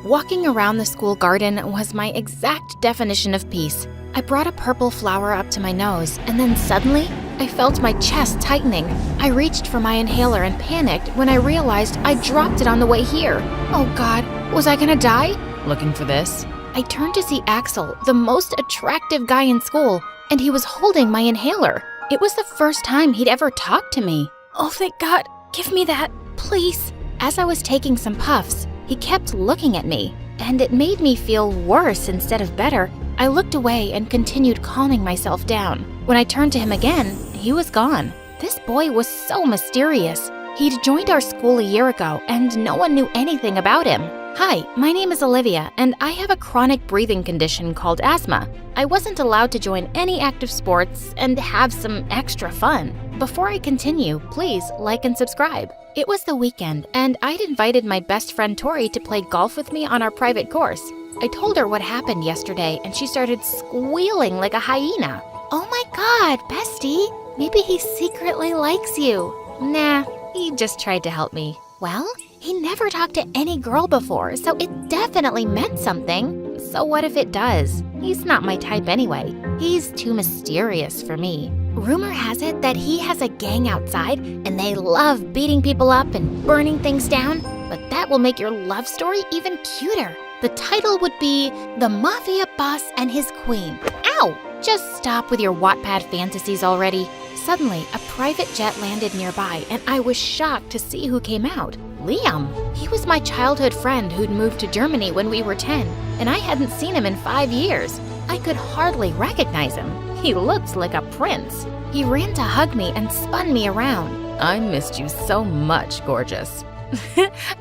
Walking around the school garden was my exact definition of peace. I brought a purple flower up to my nose, and then suddenly, I felt my chest tightening. I reached for my inhaler and panicked when I realized I dropped it on the way here. Oh God, was I gonna die? Looking for this? I turned to see Axel, the most attractive guy in school, and he was holding my inhaler. It was the first time he'd ever talked to me. Oh, thank God. Give me that, please. As I was taking some puffs, he kept looking at me, and it made me feel worse instead of better. I looked away and continued calming myself down. When I turned to him again, he was gone. This boy was so mysterious. He'd joined our school a year ago, and no one knew anything about him. Hi, my name is Olivia, and I have a chronic breathing condition called asthma. I wasn't allowed to join any active sports and have some extra fun. Before I continue, please like and subscribe. It was the weekend, and I'd invited my best friend Tori to play golf with me on our private course. I told her what happened yesterday, and she started squealing like a hyena. Oh my God, bestie, maybe he secretly likes you. Nah, he just tried to help me. Well, he never talked to any girl before, so it definitely meant something. So what if it does? He's not my type anyway. He's too mysterious for me. Rumor has it that he has a gang outside, and they love beating people up and burning things down, but that will make your love story even cuter. The title would be The Mafia Boss and His Queen. Ow! Just stop with your Wattpad fantasies already. Suddenly, a private jet landed nearby, and I was shocked to see who came out. Liam. He was my childhood friend who'd moved to Germany when we were 10, and I hadn't seen him in 5 years. I could hardly recognize him. He looked like a prince. He ran to hug me and spun me around. I missed you so much, gorgeous.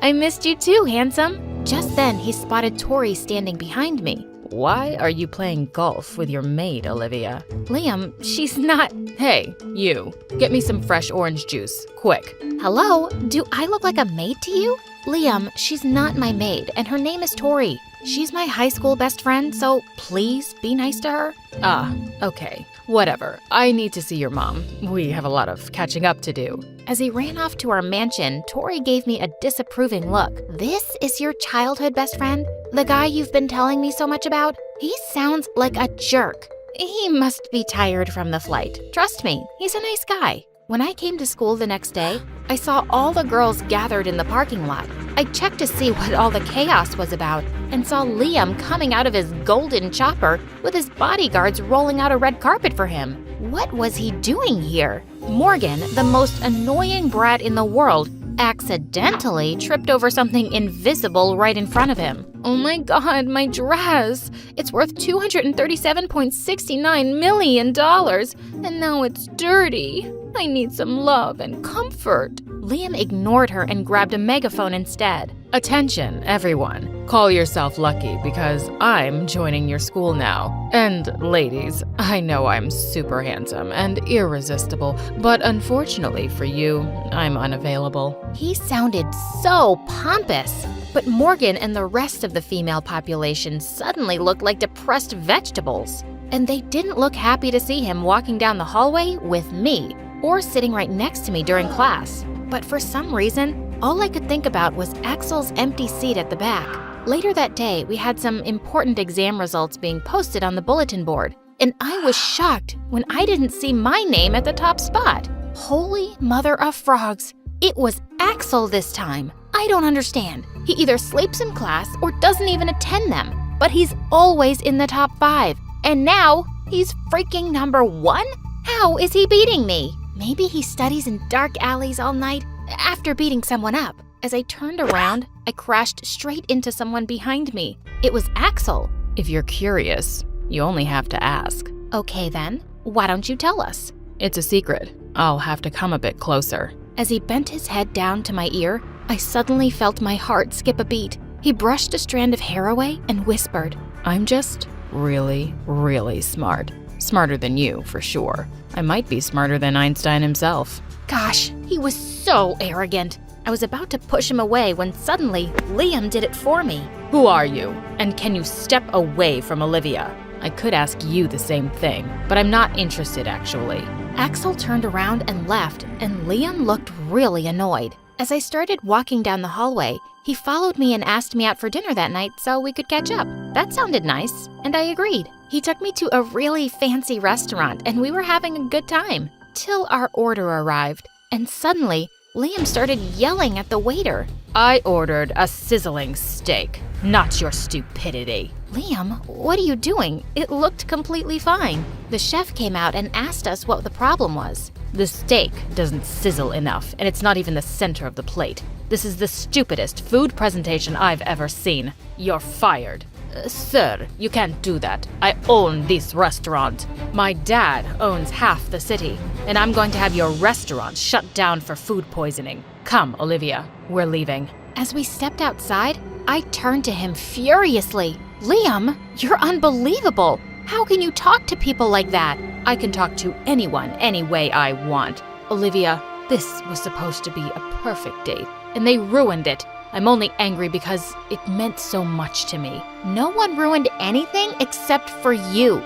I missed you too, handsome. Just then, he spotted Tori standing behind me. Why are you playing golf with your maid, Olivia? Liam, she's not… Hey, you. Get me some fresh orange juice, quick. Hello? Do I look like a maid to you? Liam, she's not my maid, and her name is Tori. She's my high school best friend, so please be nice to her. Ah, okay. Whatever. I need to see your mom. We have a lot of catching up to do. As he ran off to our mansion, Tori gave me a disapproving look. This is your childhood best friend? The guy you've been telling me so much about? He sounds like a jerk. He must be tired from the flight. Trust me, he's a nice guy. When I came to school the next day, I saw all the girls gathered in the parking lot. I checked to see what all the chaos was about and saw Liam coming out of his golden chopper with his bodyguards rolling out a red carpet for him. What was he doing here? Morgan, the most annoying brat in the world, accidentally tripped over something invisible right in front of him. Oh my God, my dress! It's worth $237.69 million, and now it's dirty. I need some love and comfort. Liam ignored her and grabbed a megaphone instead. Attention, everyone. Call yourself lucky because I'm joining your school now. And ladies, I know I'm super handsome and irresistible, but unfortunately for you, I'm unavailable. He sounded so pompous. But Morgan and the rest of the female population suddenly looked like depressed vegetables. And they didn't look happy to see him walking down the hallway with me or sitting right next to me during class. But for some reason, all I could think about was Axel's empty seat at the back. Later that day, we had some important exam results being posted on the bulletin board, and I was shocked when I didn't see my name at the top spot. Holy mother of frogs! It was Axel this time. I don't understand. He either sleeps in class or doesn't even attend them, but he's always in the top 5. And now, he's freaking number 1? How is he beating me? Maybe he studies in dark alleys all night after beating someone up. As I turned around, I crashed straight into someone behind me. It was Axel. If you're curious, you only have to ask. Okay then, why don't you tell us? It's a secret. I'll have to come a bit closer. As he bent his head down to my ear, I suddenly felt my heart skip a beat. He brushed a strand of hair away and whispered, I'm just really, really smart. Smarter than you, for sure. I might be smarter than Einstein himself. Gosh, he was so arrogant. I was about to push him away when suddenly Liam did it for me. Who are you? And can you step away from Olivia? I could ask you the same thing, but I'm not interested actually. Axel turned around and left, and Liam looked really annoyed. As I started walking down the hallway, he followed me and asked me out for dinner that night so we could catch up. That sounded nice, and I agreed. He took me to a really fancy restaurant, and we were having a good time. Till our order arrived, and suddenly, Liam started yelling at the waiter. I ordered a sizzling steak, not your stupidity. Liam, what are you doing? It looked completely fine. The chef came out and asked us what the problem was. The steak doesn't sizzle enough, and it's not even the center of the plate. This is the stupidest food presentation I've ever seen. You're fired. Sir, you can't do that. I own this restaurant. My dad owns half the city, and I'm going to have your restaurant shut down for food poisoning. Come, Olivia, we're leaving. As we stepped outside, I turned to him furiously. Liam, you're unbelievable. How can you talk to people like that? I can talk to anyone any way I want. Olivia, this was supposed to be a perfect date, and they ruined it. I'm only angry because it meant so much to me. No one ruined anything except for you.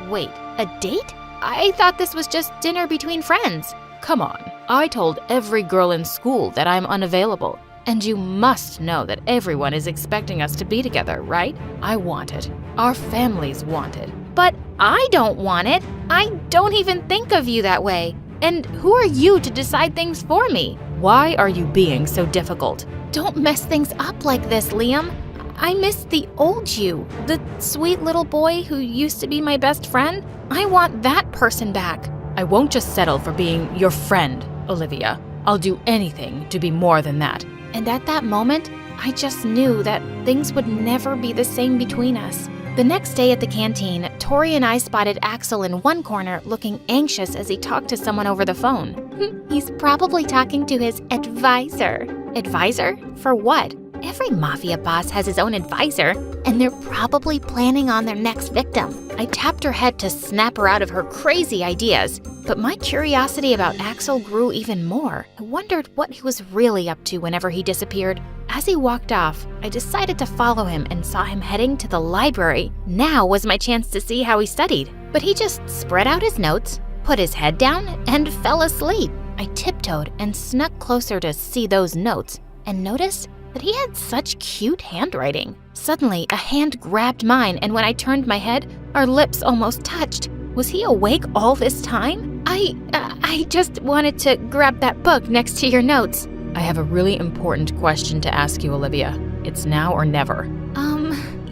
Wait, a date? I thought this was just dinner between friends. Come on, I told every girl in school that I'm unavailable. And you must know that everyone is expecting us to be together, right? I want it. Our families want it. But I don't want it. I don't even think of you that way. And who are you to decide things for me? Why are you being so difficult? Don't mess things up like this, Liam. I miss the old you, the sweet little boy who used to be my best friend. I want that person back. I won't just settle for being your friend, Olivia. I'll do anything to be more than that. And at that moment, I just knew that things would never be the same between us. The next day at the canteen, Tori and I spotted Axel in one corner looking anxious as he talked to someone over the phone. He's probably talking to his advisor. Advisor? For what? Every mafia boss has his own advisor, and they're probably planning on their next victim. I tapped her head to snap her out of her crazy ideas, but my curiosity about Axel grew even more. I wondered what he was really up to whenever he disappeared. As he walked off, I decided to follow him and saw him heading to the library. Now was my chance to see how he studied. But he just spread out his notes, put his head down, and fell asleep. I tiptoed and snuck closer to see those notes and noticed that he had such cute handwriting. Suddenly, a hand grabbed mine, and when I turned my head, our lips almost touched. Was he awake all this time? I just wanted to grab that book next to your notes. I have a really important question to ask you, Olivia. It's now or never.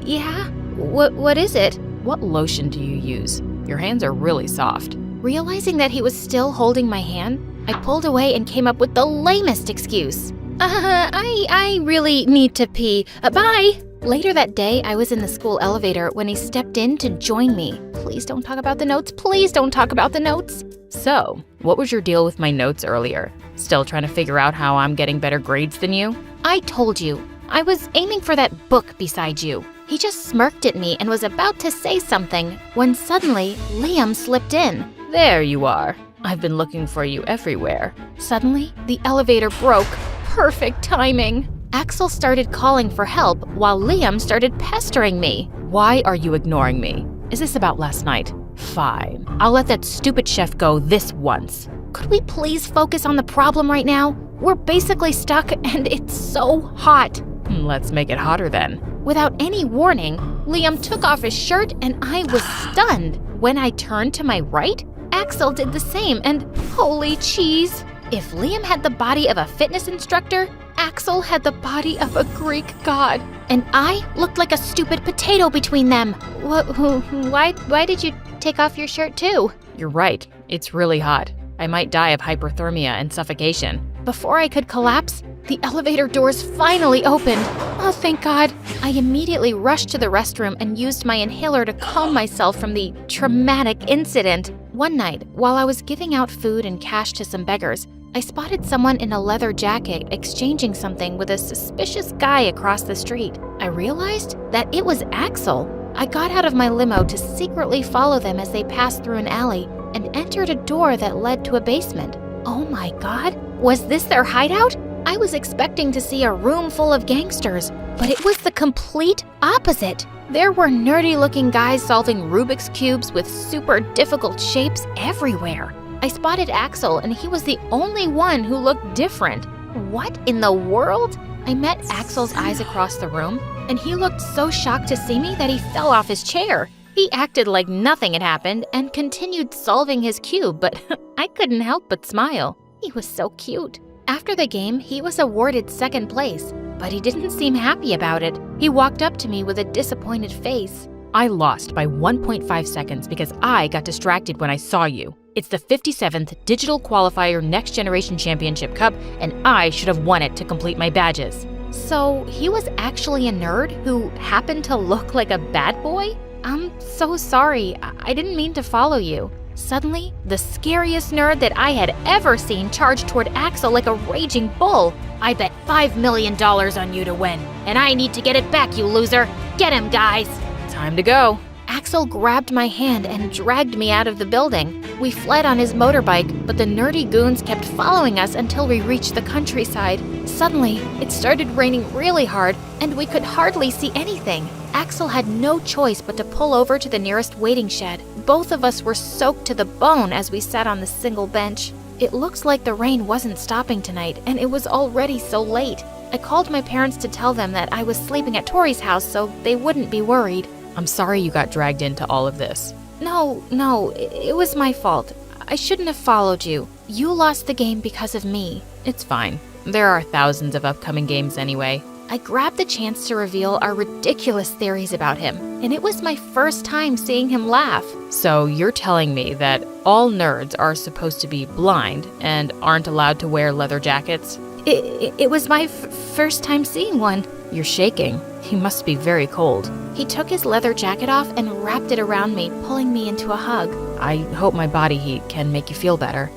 Yeah? What is it? What lotion do you use? Your hands are really soft. Realizing that he was still holding my hand, I pulled away and came up with the lamest excuse. I really need to pee. Bye! Later that day, I was in the school elevator when he stepped in to join me. Please don't talk about the notes. Please don't talk about the notes. So, what was your deal with my notes earlier? Still trying to figure out how I'm getting better grades than you? I told you. I was aiming for that book beside you. He just smirked at me and was about to say something when suddenly Liam slipped in. There you are. I've been looking for you everywhere. Suddenly, the elevator broke. Perfect timing. Axel started calling for help while Liam started pestering me. Why are you ignoring me? Is this about last night? Fine. I'll let that stupid chef go this once. Could we please focus on the problem right now? We're basically stuck and it's so hot. Let's make it hotter then. Without any warning, Liam took off his shirt and I was stunned. When I turned to my right, Axel did the same and holy cheese. If Liam had the body of a fitness instructor, Axel had the body of a Greek god. And I looked like a stupid potato between them. Why did you take off your shirt too? You're right. It's really hot. I might die of hypothermia and suffocation. Before I could collapse, the elevator doors finally opened. Oh, thank God. I immediately rushed to the restroom and used my inhaler to calm myself from the traumatic incident. One night, while I was giving out food and cash to some beggars, I spotted someone in a leather jacket exchanging something with a suspicious guy across the street. I realized that it was Axel. I got out of my limo to secretly follow them as they passed through an alley and entered a door that led to a basement. Oh my God, was this their hideout? I was expecting to see a room full of gangsters, but it was the complete opposite. There were nerdy-looking guys solving Rubik's Cubes with super difficult shapes everywhere. I spotted Axel, and he was the only one who looked different. What in the world? I met Axel's eyes across the room, and he looked so shocked to see me that he fell off his chair. He acted like nothing had happened and continued solving his cube, but I couldn't help but smile. He was so cute. After the game, he was awarded second place, but he didn't seem happy about it. He walked up to me with a disappointed face. I lost by 1.5 seconds because I got distracted when I saw you. It's the 57th Digital Qualifier Next Generation Championship Cup, and I should have won it to complete my badges. So he was actually a nerd who happened to look like a bad boy? I'm so sorry. I didn't mean to follow you. Suddenly, the scariest nerd that I had ever seen charged toward Axel like a raging bull. I bet $5 million on you to win, and I need to get it back, you loser. Get him, guys. Time to go. Axel grabbed my hand and dragged me out of the building. We fled on his motorbike, but the nerdy goons kept following us until we reached the countryside. Suddenly, it started raining really hard, and we could hardly see anything. Axel had no choice but to pull over to the nearest waiting shed. Both of us were soaked to the bone as we sat on the single bench. It looks like the rain wasn't stopping tonight, and it was already so late. I called my parents to tell them that I was sleeping at Tori's house so they wouldn't be worried. I'm sorry you got dragged into all of this. No, it was my fault. I shouldn't have followed you. You lost the game because of me. It's fine. There are thousands of upcoming games anyway. I grabbed the chance to reveal our ridiculous theories about him, and it was my first time seeing him laugh. So you're telling me that all nerds are supposed to be blind and aren't allowed to wear leather jackets? It was my first time seeing one. You're shaking. He must be very cold. He took his leather jacket off and wrapped it around me, pulling me into a hug. I hope my body heat can make you feel better.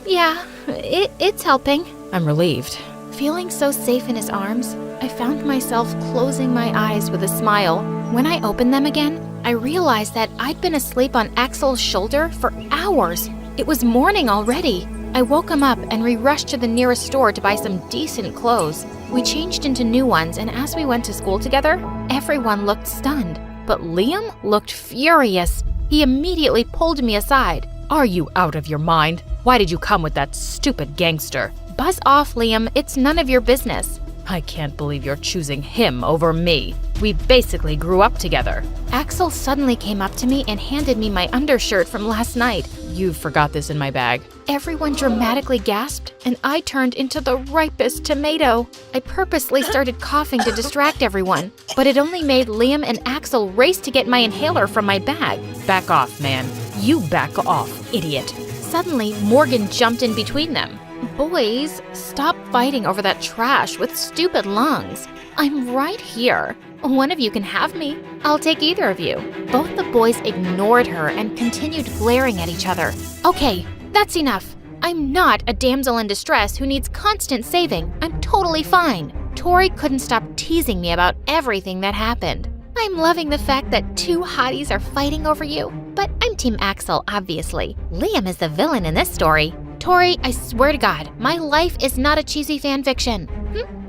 Yeah, it's helping. I'm relieved. Feeling so safe in his arms, I found myself closing my eyes with a smile. When I opened them again, I realized that I'd been asleep on Axel's shoulder for hours. It was morning already. I woke him up and we rushed to the nearest store to buy some decent clothes. We changed into new ones, and as we went to school together, everyone looked stunned. But Liam looked furious. He immediately pulled me aside. Are you out of your mind? Why did you come with that stupid gangster? Buzz off, Liam. It's none of your business. I can't believe you're choosing him over me. We basically grew up together. Axel suddenly came up to me and handed me my undershirt from last night. You forgot this in my bag. Everyone dramatically gasped, and I turned into the ripest tomato. I purposely started coughing to distract everyone, but it only made Liam and Axel race to get my inhaler from my bag. Back off, man. You back off, idiot. Suddenly, Morgan jumped in between them. Boys, stop fighting over that trash with stupid lungs. I'm right here. One of you can have me. I'll take either of you. Both the boys ignored her and continued glaring at each other. Okay, that's enough. I'm not a damsel in distress who needs constant saving. I'm totally fine. Tori couldn't stop teasing me about everything that happened. I'm loving the fact that two hotties are fighting over you, but I'm Team Axel, obviously. Liam is the villain in this story. Tori, I swear to God, my life is not a cheesy fan fiction.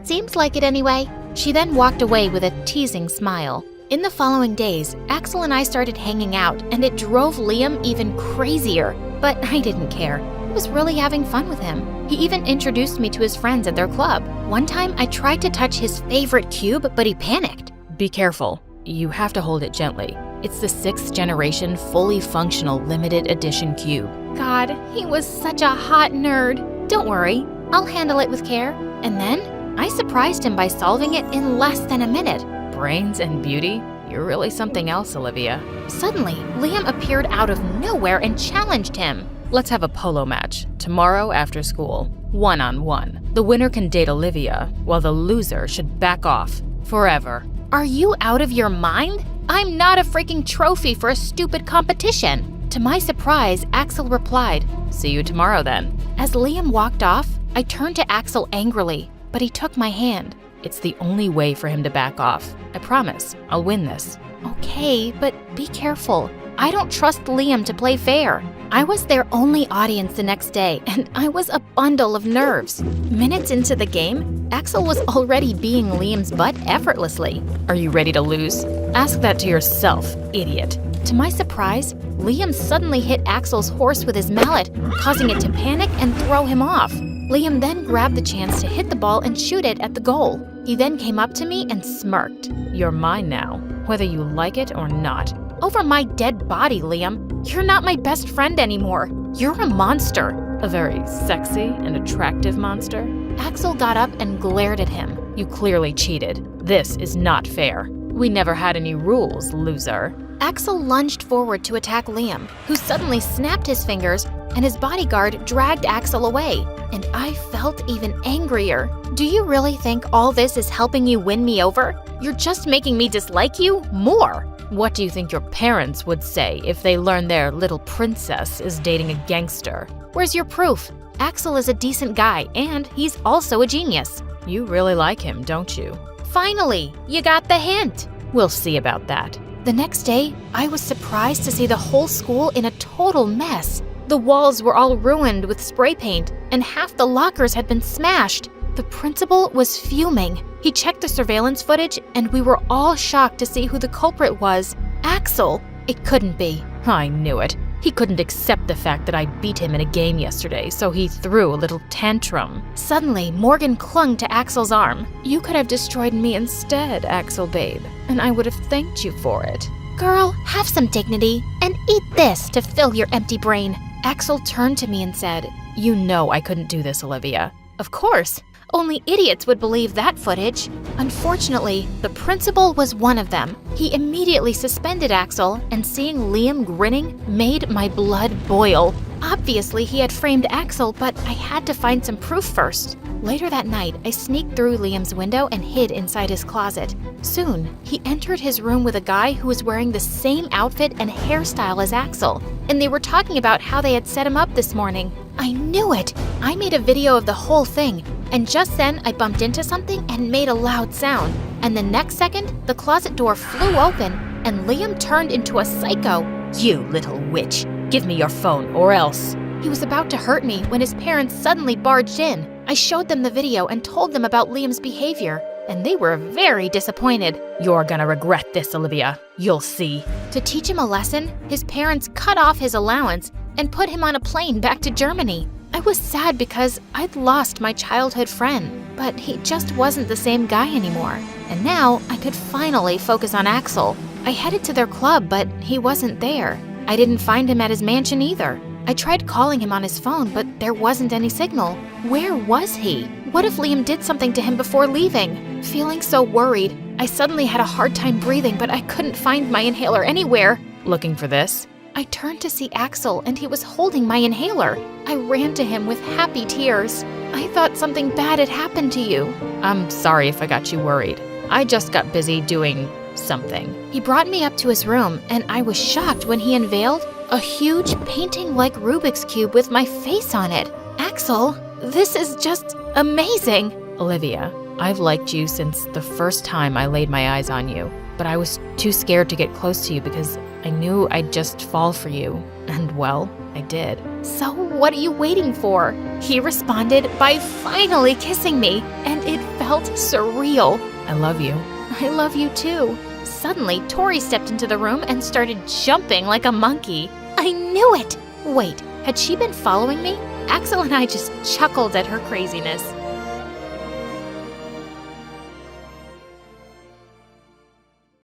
Seems like it anyway. She then walked away with a teasing smile. In the following days, Axel and I started hanging out, and it drove Liam even crazier. But I didn't care. I was really having fun with him. He even introduced me to his friends at their club. One time, I tried to touch his favorite cube, but he panicked. Be careful. You have to hold it gently. It's the 6th generation fully functional limited edition cube. God, he was such a hot nerd. Don't worry, I'll handle it with care. And then, I surprised him by solving it in less than a minute. Brains and beauty? You're really something else, Olivia. Suddenly, Liam appeared out of nowhere and challenged him. Let's have a polo match, tomorrow after school, 1-on-1. The winner can date Olivia, while the loser should back off, forever. Are you out of your mind? I'm not a freaking trophy for a stupid competition. To my surprise, Axel replied, See you tomorrow then. As Liam walked off, I turned to Axel angrily, but he took my hand. It's the only way for him to back off. I promise, I'll win this. Okay, but be careful. I don't trust Liam to play fair. I was their only audience the next day, and I was a bundle of nerves. Minutes into the game, Axel was already being Liam's butt effortlessly. Are you ready to lose? Ask that to yourself, idiot. To my surprise, Liam suddenly hit Axel's horse with his mallet, causing it to panic and throw him off. Liam then grabbed the chance to hit the ball and shoot it at the goal. He then came up to me and smirked. You're mine now, whether you like it or not. Over my dead body, Liam. You're not my best friend anymore. You're a monster. A very sexy and attractive monster? Axel got up and glared at him. You clearly cheated. This is not fair. We never had any rules, loser. Axel lunged forward to attack Liam, who suddenly snapped his fingers, and his bodyguard dragged Axel away. And I felt even angrier. Do you really think all this is helping you win me over? You're just making me dislike you more. What do you think your parents would say if they learned their little princess is dating a gangster? Where's your proof? Axel is a decent guy, and he's also a genius. You really like him, don't you? Finally, you got the hint. We'll see about that. The next day, I was surprised to see the whole school in a total mess. The walls were all ruined with spray paint, and half the lockers had been smashed. The principal was fuming. He checked the surveillance footage, and we were all shocked to see who the culprit was. Axel. It couldn't be. I knew it. He couldn't accept the fact that I beat him in a game yesterday, so he threw a little tantrum. Suddenly, Morgan clung to Axel's arm. You could have destroyed me instead, Axel babe, and I would have thanked you for it. Girl, have some dignity, and eat this to fill your empty brain. Axel turned to me and said, You know I couldn't do this, Olivia. Of course. Only idiots would believe that footage. Unfortunately, the principal was one of them. He immediately suspended Axel, and seeing Liam grinning made my blood boil. Obviously, he had framed Axel, but I had to find some proof first. Later that night, I sneaked through Liam's window and hid inside his closet. Soon, he entered his room with a guy who was wearing the same outfit and hairstyle as Axel, and they were talking about how they had set him up this morning. I knew it! I made a video of the whole thing, and just then I bumped into something and made a loud sound. And the next second, the closet door flew open, and Liam turned into a psycho. You little witch! Give me your phone, or else. He was about to hurt me when his parents suddenly barged in. I showed them the video and told them about Liam's behavior, and they were very disappointed. You're gonna regret this, Olivia. You'll see. To teach him a lesson, his parents cut off his allowance and put him on a plane back to Germany. I was sad because I'd lost my childhood friend, but he just wasn't the same guy anymore. And now I could finally focus on Axel. I headed to their club, but he wasn't there. I didn't find him at his mansion either. I tried calling him on his phone, but there wasn't any signal. Where was he? What if Liam did something to him before leaving? Feeling so worried, I suddenly had a hard time breathing, but I couldn't find my inhaler anywhere. Looking for this? I turned to see Axel, and he was holding my inhaler. I ran to him with happy tears. I thought something bad had happened to you. I'm sorry if I got you worried. I just got busy doing something. He brought me up to his room, and I was shocked when he unveiled a huge painting-like Rubik's Cube with my face on it. Axel, this is just amazing. Olivia, I've liked you since the first time I laid my eyes on you, but I was too scared to get close to you because I knew I'd just fall for you. And well, I did. So what are you waiting for? He responded by finally kissing me, and it felt surreal. I love you. I love you too. Suddenly, Tori stepped into the room and started jumping like a monkey. I knew it! Wait, had she been following me? Axel and I just chuckled at her craziness.